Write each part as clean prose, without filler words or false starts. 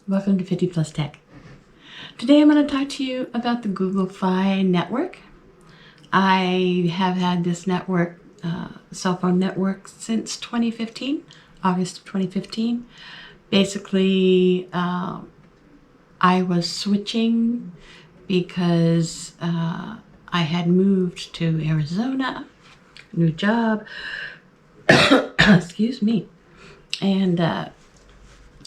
Welcome to 50 Plus Tech. Today I'm going to talk to you about the Google Fi network. I have had this network, cell phone network, since 2015, August of 2015. Basically, I was switching because I had moved to Arizona, new job, excuse me, and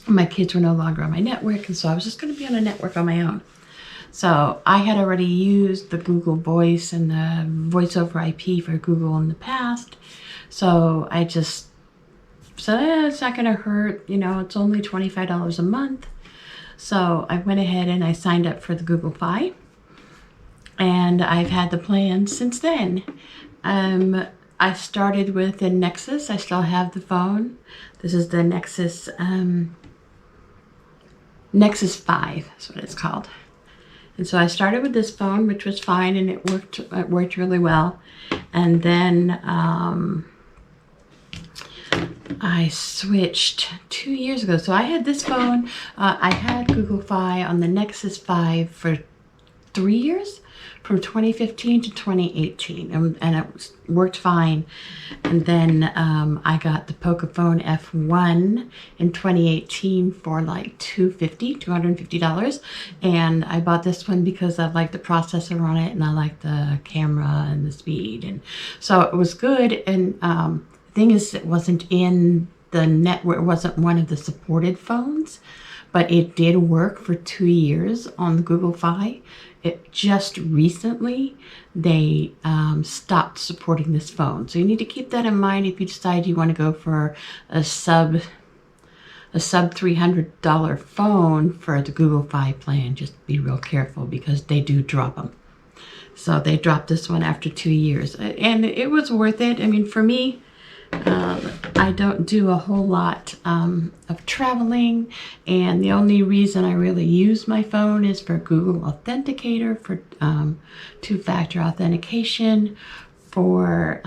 my kids were no longer on my network, and so I was just going to be on a network on my own. So I had already used the Google Voice and the Voice over IP for Google in the past. So I just said, it's not going to hurt. You know, it's only $25 a month. So I went ahead and I signed up for the Google Fi. And I've had the plan since then. I started with the Nexus. I still have the phone. This is the Nexus Nexus 5 is what it's called. And so I started with this phone, which was fine, and it worked really well. And then I switched 2 years ago. So I had this phone. I had Google Fi on the Nexus 5 for 3 years, from 2015 to 2018, and it worked fine. And then I got the Pocophone F1 in 2018 for like $250, and I bought this one because I liked the processor on it and I liked the camera and the speed, and so it was good. And the thing is, it wasn't in the network, it wasn't one of the supported phones, but it did work for 2 years on the Google Fi. It just recently, they stopped supporting this phone. So you need to keep that in mind if you decide you want to go for a sub $300 phone for the Google Fi plan. Just be real careful because they do drop them. So they dropped this one after 2 years, and it was worth it. I mean, for me, I don't do a whole lot of traveling, and the only reason I really use my phone is for Google Authenticator, for two-factor authentication, for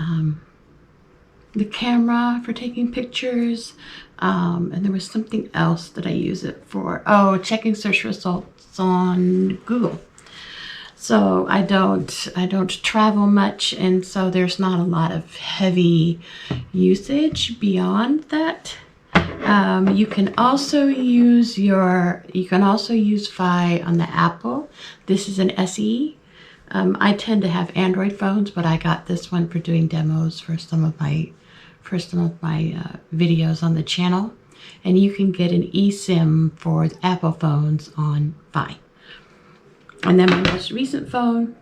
the camera, for taking pictures, and there was something else that I use it for. Oh, checking search results on Google. So I don't travel much, and so there's not a lot of heavy usage beyond that. You can also use Fi on the Apple. This is an SE. I tend to have Android phones, but I got this one for doing demos for some of my videos on the channel. And you can get an eSIM for Apple phones on Fi. And then my most recent phone,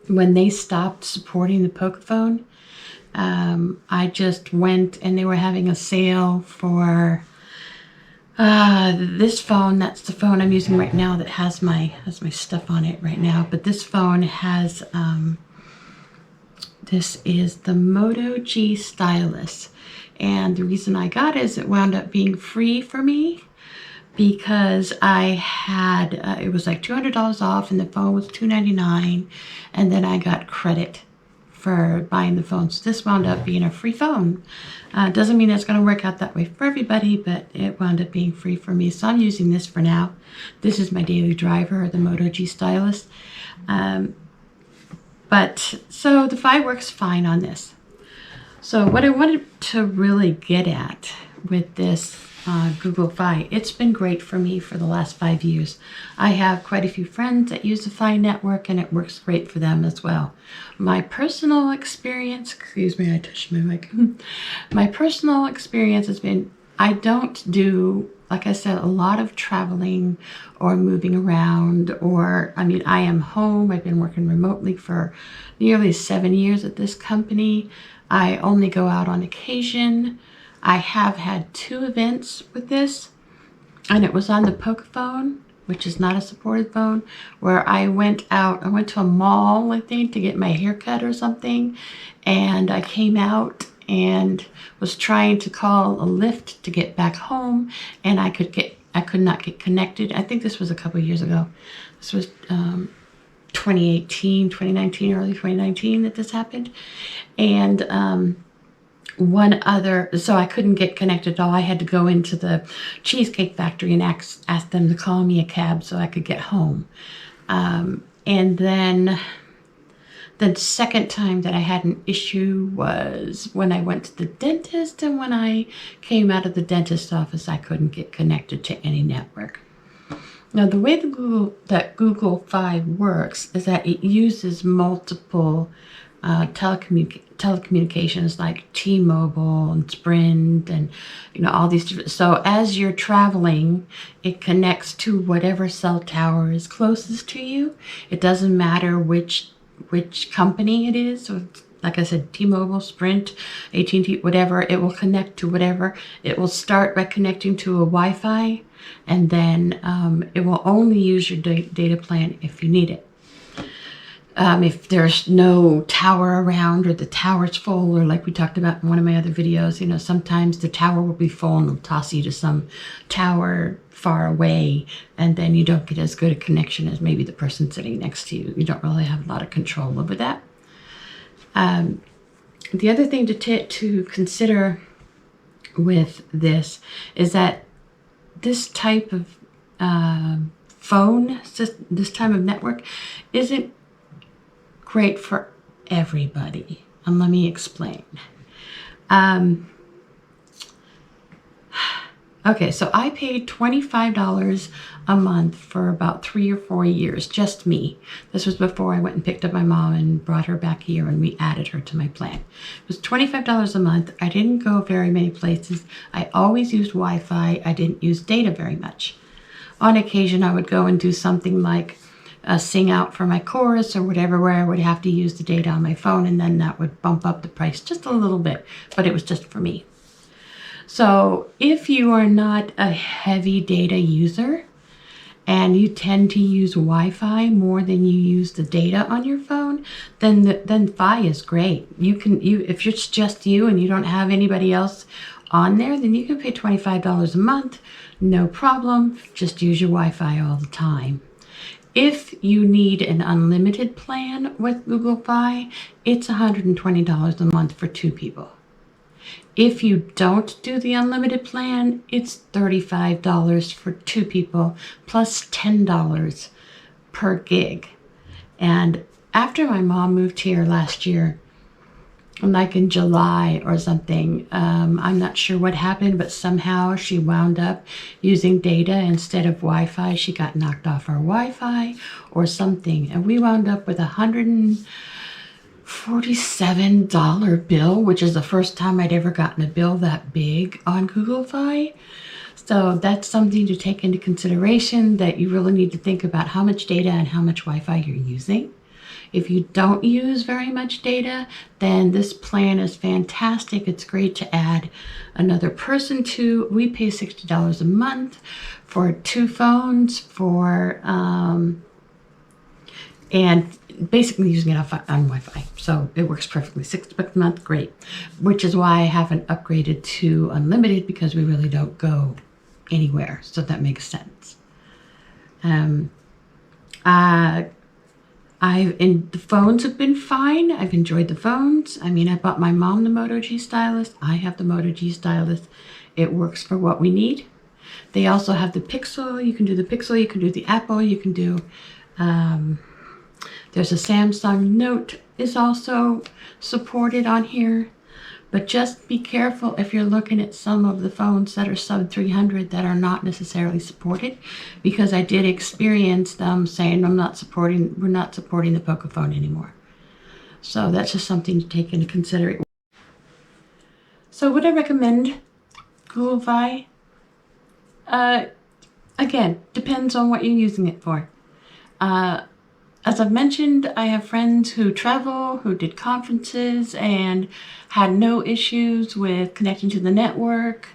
when they stopped supporting the Pocophone, I just went, and they were having a sale for this phone. That's the phone I'm using right now that has my stuff on it right now. But this phone has, this is the Moto G Stylus. And the reason I got it is it wound up being free for me, because I had, it was like $200 off, and the phone was $299, and then I got credit for buying the phone. So this wound up being a free phone. Doesn't mean it's going to work out that way for everybody, but it wound up being free for me. So I'm using this for now. This is my daily driver, the Moto G Stylus. So the Fi works fine on this. So what I wanted to really get at with this Google Fi, it's been great for me for the last 5 years. I have quite a few friends that use the Fi network, and it works great for them as well. My personal experience, excuse me, I touched my mic. My personal experience has been, I don't do, like I said, a lot of traveling or moving around, or, I mean, I am home. I've been working remotely for nearly 7 years at this company. I only go out on occasion. I have had 2 events with this, and it was on the Pocophone, which is not a supported phone, where I went to a mall, I think, to get my hair cut or something, and I came out and was trying to call a Lyft to get back home, and I could not get connected. I think this was a couple years ago. This was 2018, 2019, early 2019 that this happened. And one other, so I couldn't get connected at all. I had to go into the Cheesecake Factory and ask them to call me a cab so I could get home. And then the second time that I had an issue was when I went to the dentist, and when I came out of the dentist's office, I couldn't get connected to any network. Now, the way that Google Fi works is that it uses multiple telecommunications like T-Mobile and Sprint and all these different. So as you're traveling, it connects to whatever cell tower is closest to you. It doesn't matter which company it is. So like I said, T-Mobile, Sprint, AT&T, whatever, it will connect to whatever. It will start by connecting to a Wi-Fi, and then it will only use your data plan if you need it. If there's no tower around, or the tower's full, or like we talked about in one of my other videos, sometimes the tower will be full and it'll toss you to some tower far away, and then you don't get as good a connection as maybe the person sitting next to you. You don't really have a lot of control over that. The other thing to consider with this is that this type of this type of network isn't great for everybody. And let me explain. Okay, so I paid $25 a month for about 3 or 4 years, just me. This was before I went and picked up my mom and brought her back here, and we added her to my plan. It was $25 a month. I didn't go very many places. I always used Wi-Fi. I didn't use data very much. On occasion, I would go and do something like sing out for my chorus or whatever, where I would have to use the data on my phone, and then that would bump up the price just a little bit, but it was just for me. So if you are not a heavy data user and you tend to use Wi-Fi more than you use the data on your phone, then Fi is great. If it's just you and you don't have anybody else on there, then you can pay $25 a month, no problem. Just use your Wi-Fi all the time. If you need an unlimited plan with Google Fi, it's $120 a month for 2 people. If you don't do the unlimited plan, it's $35 for 2 people plus $10 per gig. And after my mom moved here last year, like in July or something, I'm not sure what happened, but somehow she wound up using data instead of Wi-Fi. She got knocked off our Wi-Fi or something, and we wound up with $147 bill, which is the first time I'd ever gotten a bill that big on Google Fi. So that's something to take into consideration, that you really need to think about how much data and how much Wi-Fi you're using. If you don't use very much data, then this plan is fantastic. It's great to add another person to. We pay $60 a month for 2 phones and basically using it on Wi-Fi. So it works perfectly. $60 a month, great. Which is why I haven't upgraded to unlimited, because we really don't go anywhere. So that makes sense. The phones have been fine. I've enjoyed the phones. I mean, I bought my mom the Moto G Stylus. I have the Moto G Stylus. It works for what we need. They also have the Pixel. You can do the Pixel. You can do the Apple. You can do... there's a Samsung Note is also supported on here. But just be careful if you're looking at some of the phones that are sub 300 that are not necessarily supported, because I did experience them saying we're not supporting the Pocophone anymore. So that's just something to take into consideration. So would I recommend Google Fi? Again, depends on what you're using it for. As I've mentioned, I have friends who travel, who did conferences and had no issues with connecting to the network.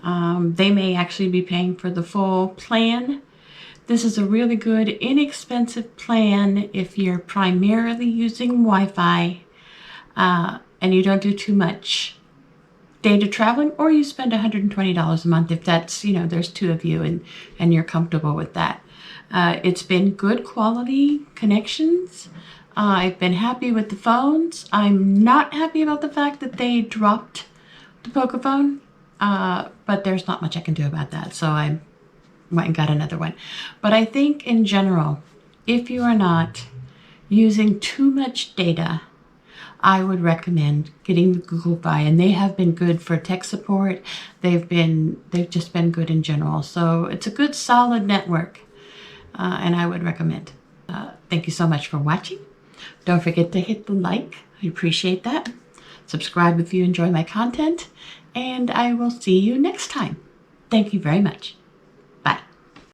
They may actually be paying for the full plan. This is a really good, inexpensive plan if you're primarily using Wi-Fi and you don't do too much data traveling, or you spend $120 a month if that's, there's 2 of you and you're comfortable with that. It's been good quality connections. I've been happy with the phones. I'm not happy about the fact that they dropped the Pocophone, but there's not much I can do about that. So I went and got another one. But I think in general, if you are not using too much data, I would recommend getting the Google Fi, and they have been good for tech support. They've just been good in general. So it's a good solid network, and I would recommend. Thank you so much for watching. Don't forget to hit the like. I appreciate that. Subscribe if you enjoy my content, and I will see you next time. Thank you very much.